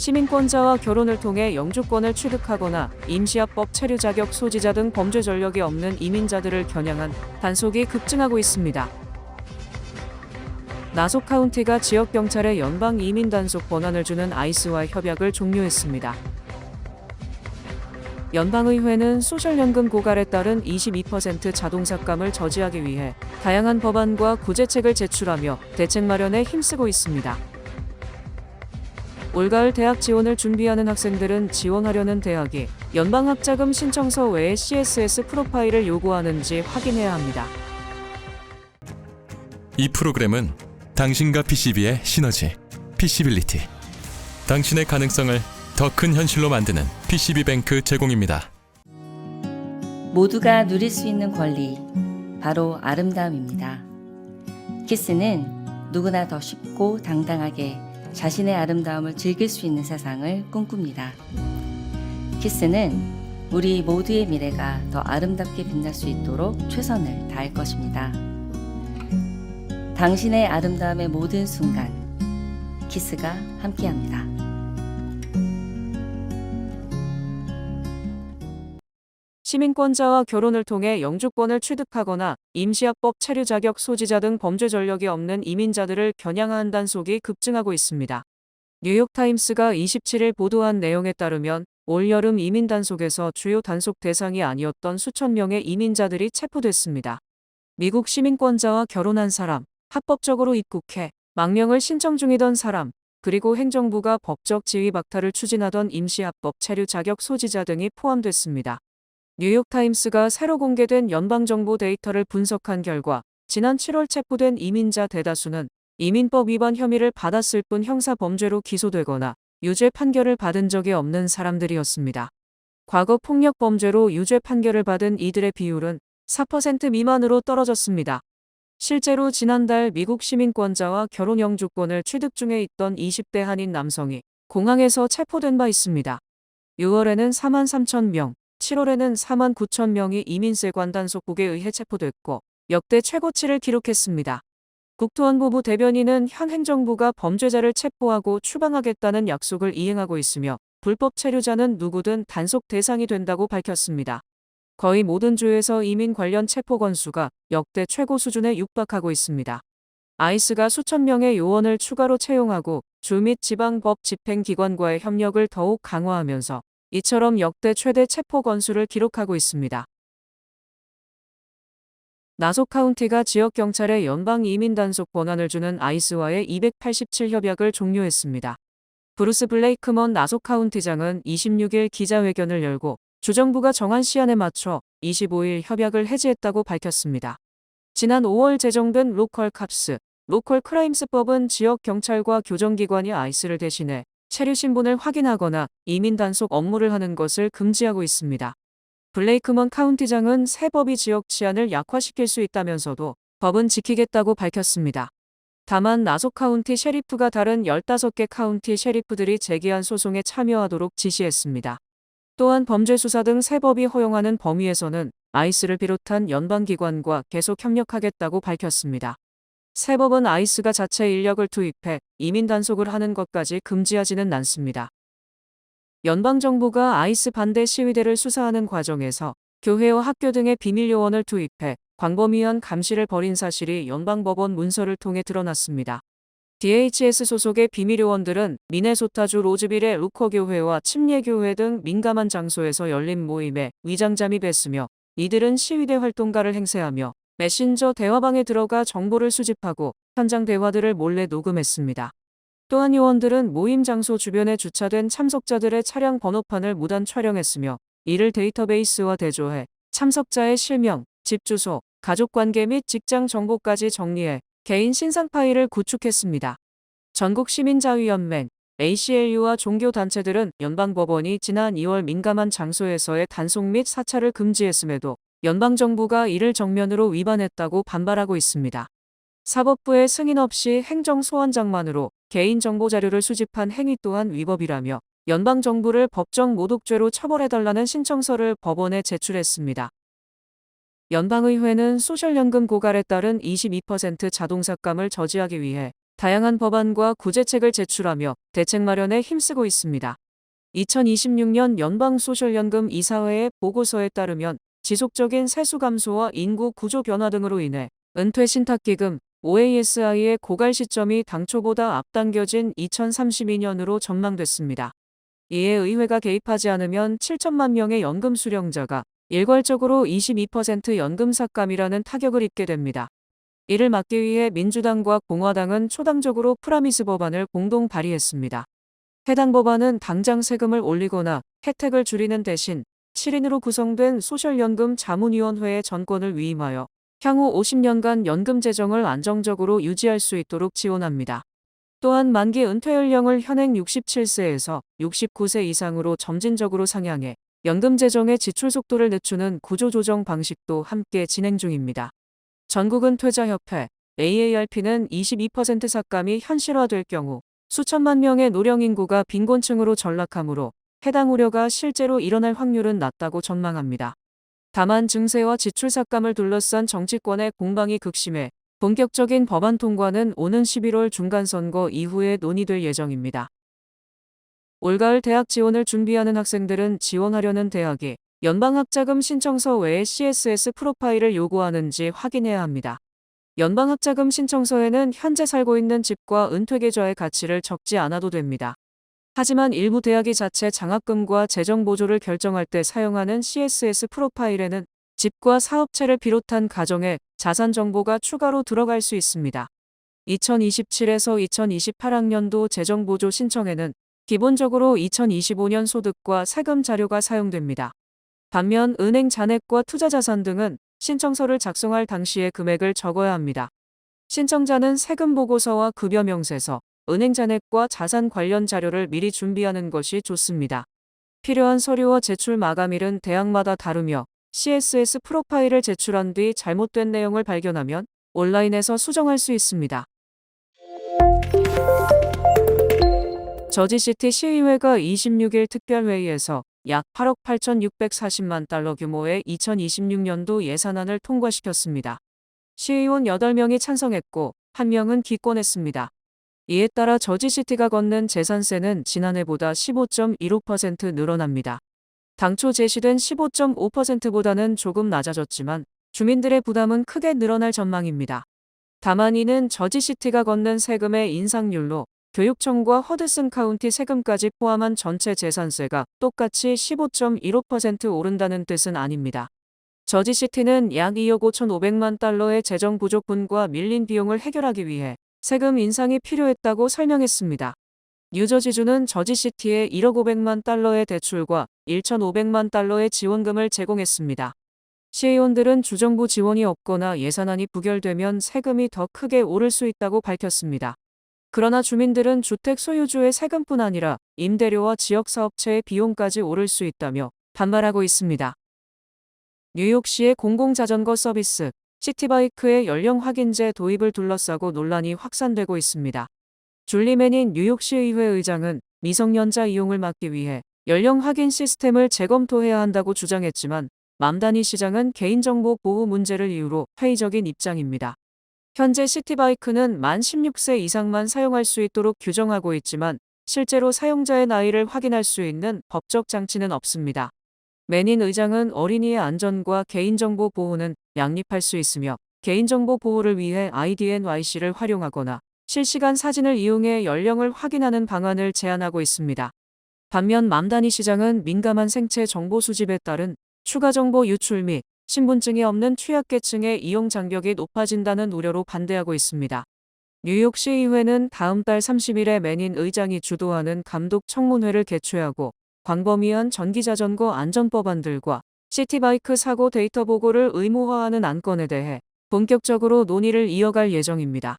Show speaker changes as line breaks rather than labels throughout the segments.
시민권자와 결혼을 통해 영주권을 취득하거나 임시합법 체류 자격 소지자 등 범죄 전력이 없는 이민자들을 겨냥한 단속이 급증하고 있습니다. 나소 카운티가 지역 경찰에 연방 이민 단속 권한을 주는 아이스와 협약을 종료했습니다. 연방의회는 소셜연금 고갈에 따른 22% 자동 삭감을 저지하기 위해 다양한 법안과 구제책을 제출하며 대책 마련에 힘쓰고 있습니다. 올가을 대학 지원을 준비하는 학생들은 지원하려는 대학이 연방학자금 신청서 외에 CSS 프로파일을 요구하는지 확인해야 합니다.
이 프로그램은 당신과 PCB의 시너지, PC빌리티, 당신의 가능성을 더 큰 현실로 만드는 PCB뱅크 제공입니다.
모두가 누릴 수 있는 권리, 바로 아름다움입니다. 키스는 누구나 더 쉽고 당당하게 자신의 아름다움을 즐길 수 있는 세상을 꿈꿉니다. 키스는 우리 모두의 미래가 더 아름답게 빛날 수 있도록 최선을 다할 것입니다. 당신의 아름다움의 모든 순간, 키스가 함께합니다.
시민권자와 결혼을 통해 영주권을 취득하거나 임시합법 체류 자격 소지자 등 범죄 전력이 없는 이민자들을 겨냥한 단속이 급증하고 있습니다. 뉴욕타임스가 27일 보도한 내용에 따르면 올 여름 이민 단속에서 주요 단속 대상이 아니었던 수천 명의 이민자들이 체포됐습니다. 미국 시민권자와 결혼한 사람, 합법적으로 입국해 망명을 신청 중이던 사람, 그리고 행정부가 법적 지위 박탈을 추진하던 임시합법 체류 자격 소지자 등이 포함됐습니다. 뉴욕타임스가 새로 공개된 연방정보 데이터를 분석한 결과 지난 7월 체포된 이민자 대다수는 이민법 위반 혐의를 받았을 뿐 형사범죄로 기소되거나 유죄 판결을 받은 적이 없는 사람들이었습니다. 과거 폭력범죄로 유죄 판결을 받은 이들의 비율은 4% 미만으로 떨어졌습니다. 실제로 지난달 미국 시민권자와 결혼 영주권을 취득 중에 있던 20대 한인 남성이 공항에서 체포된 바 있습니다. 6월에는 43,000명, 7월에는 49,000명이 이민세관 단속국에 의해 체포됐고 역대 최고치를 기록했습니다. 국토안보부 대변인은 현 행정부가 범죄자를 체포하고 추방하겠다는 약속을 이행하고 있으며 불법 체류자는 누구든 단속 대상이 된다고 밝혔습니다. 거의 모든 주에서 이민 관련 체포 건수가 역대 최고 수준에 육박하고 있습니다. 아이스가 수천 명의 요원을 추가로 채용하고 주 및 지방법 집행기관과의 협력을 더욱 강화하면서 이처럼 역대 최대 체포 건수를 기록하고 있습니다. 나소 카운티가 지역 경찰에 연방 이민 단속 권한을 주는 아이스와의 287 협약을 종료했습니다. 브루스 블레이크먼 나소 카운티장은 26일 기자회견을 열고 주정부가 정한 시한에 맞춰 25일 협약을 해지했다고 밝혔습니다. 지난 5월 제정된 로컬 캅스, 로컬 크라임스법은 지역 경찰과 교정기관이 아이스를 대신해 체류 신분을 확인하거나 이민 단속 업무를 하는 것을 금지하고 있습니다. 블레이크먼 카운티장은 새 법이 지역 치안을 약화시킬 수 있다면서도 법은 지키겠다고 밝혔습니다. 다만 나소 카운티 셰리프가 다른 15개 카운티 셰리프들이 제기한 소송에 참여하도록 지시했습니다. 또한 범죄 수사 등 새 법이 허용하는 범위에서는 아이스를 비롯한 연방기관과 계속 협력하겠다고 밝혔습니다. 새 법은 아이스가 자체 인력을 투입해 이민 단속을 하는 것까지 금지하지는 않습니다. 연방정부가 아이스 반대 시위대를 수사하는 과정에서 교회와 학교 등의 비밀 요원을 투입해 광범위한 감시를 벌인 사실이 연방법원 문서를 통해 드러났습니다. DHS 소속의 비밀 요원들은 미네소타주 로즈빌의 루커 교회와 침례교회 등 민감한 장소에서 열린 모임에 위장 잠입했으며 이들은 시위대 활동가를 행세하며 메신저 대화방에 들어가 정보를 수집하고 현장 대화들을 몰래 녹음했습니다. 또한 요원들은 모임 장소 주변에 주차된 참석자들의 차량 번호판을 무단 촬영했으며 이를 데이터베이스와 대조해 참석자의 실명, 집 주소, 가족관계 및 직장 정보까지 정리해 개인 신상 파일을 구축했습니다. 전국시민자유연맹, ACLU와 종교단체들은 연방법원이 지난 2월 민감한 장소에서의 단속 및 사찰을 금지했음에도 연방정부가 이를 정면으로 위반했다고 반발하고 있습니다. 사법부의 승인 없이 행정소환장만으로 개인정보 자료를 수집한 행위 또한 위법이라며 연방정부를 법정 모독죄로 처벌해달라는 신청서를 법원에 제출했습니다. 연방의회는 소셜연금 고갈에 따른 22% 자동 삭감을 저지하기 위해 다양한 법안과 구제책을 제출하며 대책 마련에 힘쓰고 있습니다. 2026년 연방소셜연금 이사회의 보고서에 따르면 지속적인 세수 감소와 인구 구조 변화 등으로 인해 은퇴 신탁기금 OASI의 고갈 시점이 당초보다 앞당겨진 2032년으로 전망됐습니다. 이에 의회가 개입하지 않으면 7천만 명의 연금 수령자가 일괄적으로 22% 연금 삭감이라는 타격을 입게 됩니다. 이를 막기 위해 민주당과 공화당은 초당적으로 프라미스 법안을 공동 발의했습니다. 해당 법안은 당장 세금을 올리거나 혜택을 줄이는 대신 7인으로 구성된 소셜연금 자문위원회에 전권을 위임하여 향후 50년간 연금 재정을 안정적으로 유지할 수 있도록 지원합니다. 또한 만기 은퇴 연령을 현행 67세에서 69세 이상으로 점진적으로 상향해 연금 재정의 지출 속도를 늦추는 구조조정 방식도 함께 진행 중입니다. 전국은퇴자협회 AARP는 22% 삭감이 현실화될 경우 수천만 명의 노령 인구가 빈곤층으로 전락하므로 해당 우려가 실제로 일어날 확률은 낮다고 전망합니다. 다만 증세와 지출 삭감을 둘러싼 정치권의 공방이 극심해 본격적인 법안 통과는 오는 11월 중간선거 이후에 논의될 예정입니다. 올가을 대학 지원을 준비하는 학생들은 지원하려는 대학이 연방학자금 신청서 외에 CSS 프로파일을 요구하는지 확인해야 합니다. 연방학자금 신청서에는 현재 살고 있는 집과 은퇴계좌의 가치를 적지 않아도 됩니다. 하지만 일부 대학이 자체 장학금과 재정보조를 결정할 때 사용하는 CSS 프로파일에는 집과 사업체를 비롯한 가정의 자산 정보가 추가로 들어갈 수 있습니다. 2027에서 2028학년도 재정보조 신청에는 기본적으로 2025년 소득과 세금 자료가 사용됩니다. 반면 은행 잔액과 투자자산 등은 신청서를 작성할 당시의 금액을 적어야 합니다. 신청자는 세금 보고서와 급여 명세서, 은행 잔액과 자산 관련 자료를 미리 준비하는 것이 좋습니다. 필요한 서류와 제출 마감일은 대학마다 다르며 CSS 프로파일을 제출한 뒤 잘못된 내용을 발견하면 온라인에서 수정할 수 있습니다. 저지시티 시의회가 26일 특별회의에서 약 8억 8,640만 달러 규모의 2026년도 예산안을 통과시켰습니다. 시의원 8명이 찬성했고 1명은 기권했습니다. 이에 따라 저지시티가 걷는 재산세는 지난해보다 15.15% 늘어납니다. 당초 제시된 15.5%보다는 조금 낮아졌지만 주민들의 부담은 크게 늘어날 전망입니다. 다만 이는 저지시티가 걷는 세금의 인상률로 교육청과 허드슨 카운티 세금까지 포함한 전체 재산세가 똑같이 15.15% 오른다는 뜻은 아닙니다. 저지시티는 약 2억 5,500만 달러의 재정 부족분과 밀린 비용을 해결하기 위해 세금 인상이 필요했다고 설명했습니다. 뉴저지주는 저지시티에 1억 500만 달러의 대출과 1,500만 달러의 지원금을 제공했습니다. 시의원들은 주정부 지원이 없거나 예산안이 부결되면 세금이 더 크게 오를 수 있다고 밝혔습니다. 그러나 주민들은 주택 소유주의 세금뿐 아니라 임대료와 지역사업체의 비용까지 오를 수 있다며 반발하고 있습니다. 뉴욕시의 공공자전거 서비스 시티바이크의 연령 확인제 도입을 둘러싸고 논란이 확산되고 있습니다. 줄리 매닌 뉴욕시의회 의장은 미성년자 이용을 막기 위해 연령 확인 시스템을 재검토해야 한다고 주장했지만 맘다니 시장은 개인정보 보호 문제를 이유로 회의적인 입장입니다. 현재 시티바이크는 만 16세 이상만 사용할 수 있도록 규정하고 있지만 실제로 사용자의 나이를 확인할 수 있는 법적 장치는 없습니다. 매닌 의장은 어린이의 안전과 개인정보 보호는 양립할 수 있으며 개인정보 보호를 위해 IDNYC를 활용하거나 실시간 사진을 이용해 연령을 확인하는 방안을 제안하고 있습니다. 반면 맘다니 시장은 민감한 생체 정보 수집에 따른 추가 정보 유출 및 신분증이 없는 취약계층의 이용 장벽이 높아진다는 우려로 반대하고 있습니다. 뉴욕시의회는 다음 달 30일에 매닌 의장이 주도하는 감독 청문회를 개최하고 광범위한 전기자전거 안전법안들과 시티바이크 사고 데이터 보고를 의무화하는 안건에 대해 본격적으로 논의를 이어갈 예정입니다.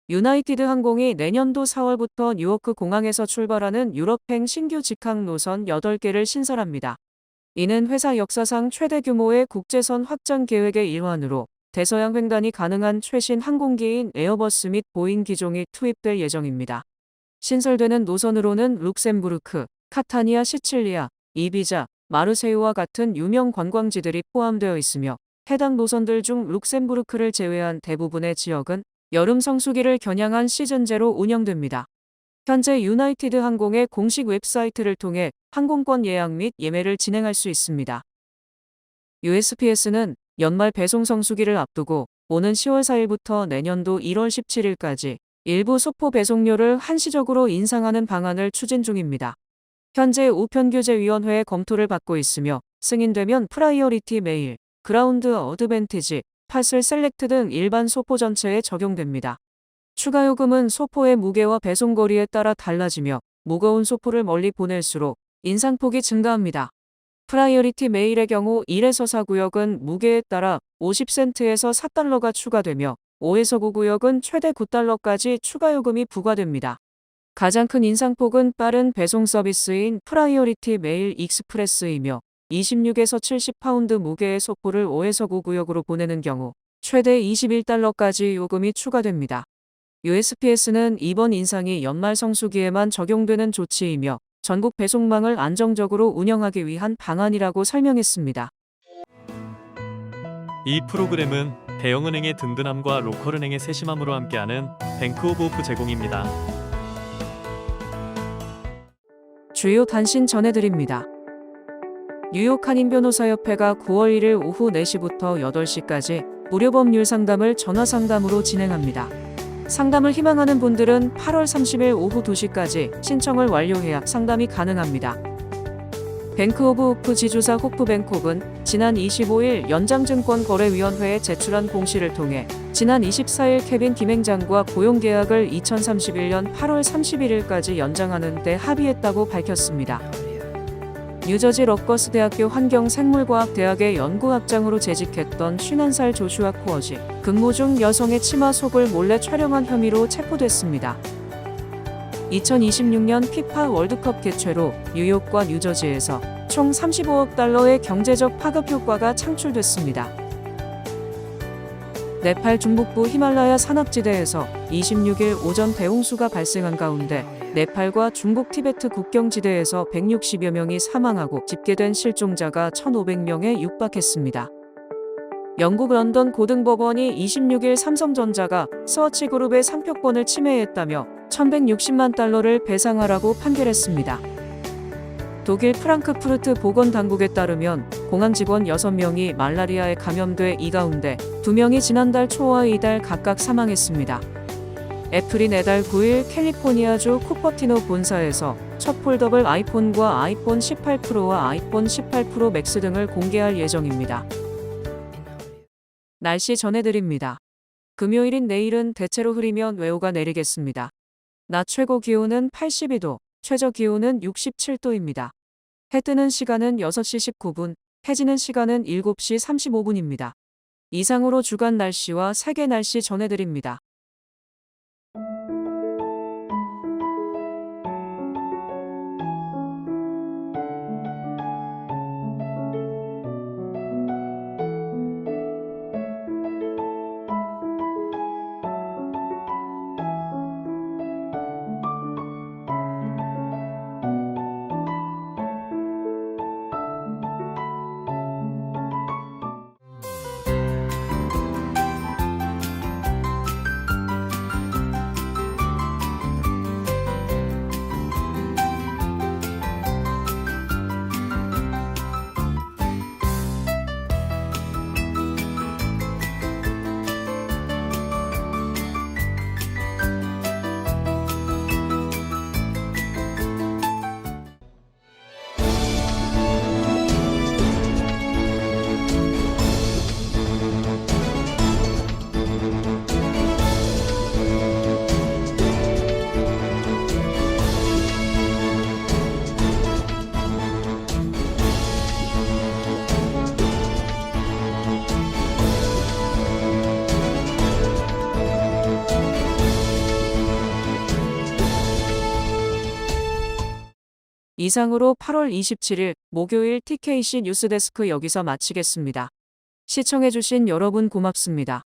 유나이티드 항공이 내년도 4월부터 뉴워크 공항에서 출발하는 유럽행 신규 직항 노선 8개를 신설합니다. 이는 회사 역사상 최대 규모의 국제선 확장 계획의 일환으로 대서양 횡단이 가능한 최신 항공기인 에어버스 및 보잉 기종이 투입될 예정입니다. 신설되는 노선으로는 룩셈부르크, 카타니아, 시칠리아, 이비자, 마르세유와 같은 유명 관광지들이 포함되어 있으며 해당 노선들 중 룩셈부르크를 제외한 대부분의 지역은 여름 성수기를 겨냥한 시즌제로 운영됩니다. 현재 유나이티드 항공의 공식 웹사이트를 통해 항공권 예약 및 예매를 진행할 수 있습니다. USPS는 연말 배송 성수기를 앞두고 오는 10월 4일부터 내년도 1월 17일까지 일부 소포 배송료를 한시적으로 인상하는 방안을 추진 중입니다. 현재 우편규제위원회의 검토를 받고 있으며 승인되면 프라이어리티 메일, 그라운드 어드밴티지, 파슬 셀렉트 등 일반 소포 전체에 적용됩니다. 추가 요금은 소포의 무게와 배송거리에 따라 달라지며 무거운 소포를 멀리 보낼수록 인상폭이 증가합니다. 프라이어리티 메일의 경우 1에서 4구역은 무게에 따라 50센트에서 4달러가 추가되며 5에서 9구역은 최대 9달러까지 추가 요금이 부과됩니다. 가장 큰 인상폭은 빠른 배송 서비스인 프라이어리티 메일 익스프레스이며 26에서 70파운드 무게의 소포를 5에서 9구역으로 보내는 경우 최대 21달러까지 요금이 추가됩니다. USPS는 이번 인상이 연말 성수기에만 적용되는 조치이며 전국 배송망을 안정적으로 운영하기 위한 방안이라고 설명했습니다.
이 프로그램은 대형은행의 든든함과 로컬은행의 세심함으로 함께하는 뱅크 오브 호프 제공입니다.
주요 단신 전해드립니다. 뉴욕 한인변호사협회가 9월 1일 오후 4시부터 8시까지 무료 법률 상담을 전화 상담으로 진행합니다. 상담을 희망하는 분들은 8월 30일 오후 2시까지 신청을 완료해야 상담이 가능합니다. 뱅크 오브 호프 지주사 호프뱅콕은 지난 25일 연장증권거래위원회에 제출한 공시를 통해 지난 24일 케빈 김행장과 고용계약을 2031년 8월 31일까지 연장하는 데 합의했다고 밝혔습니다. 뉴저지 럿거스 대학교 환경생물과학대학의 연구학장으로 재직했던 51살 조슈아 코어지, 근무 중 여성의 치마 속을 몰래 촬영한 혐의로 체포됐습니다. 2026년 피파 월드컵 개최로 뉴욕과 뉴저지에서 총 35억 달러의 경제적 파급 효과가 창출됐습니다. 네팔 중북부 히말라야 산악지대에서 26일 오전 대홍수가 발생한 가운데 네팔과 중국 티베트 국경지대에서 160여 명이 사망하고 집계된 실종자가 1,500명에 육박했습니다. 영국 런던 고등법원이 26일 삼성전자가 스워치그룹의 상표권을 침해했다며 1,160만 달러를 배상하라고 판결했습니다. 독일 프랑크푸르트 보건당국에 따르면 공항 직원 6명이 말라리아에 감염돼 이 가운데 2명이 지난달 초와 이달 각각 사망했습니다. 애플이 내달 9일 캘리포니아주 쿠퍼티노 본사에서 첫 폴더블 아이폰과 아이폰 18 프로와 아이폰 18 프로 맥스 등을 공개할 예정입니다. 날씨 전해드립니다. 금요일인 내일은 대체로 흐리면 외우가 내리겠습니다. 낮 최고 기온은 82도, 최저 기온은 67도입니다. 해 뜨는 시간은 6시 19분, 해 지는 시간은 7시 35분입니다. 이상으로 주간 날씨와 세계 날씨 전해드립니다. 이상으로 8월 27일 목요일 TKC 뉴스데스크 여기서 마치겠습니다. 시청해주신 여러분 고맙습니다.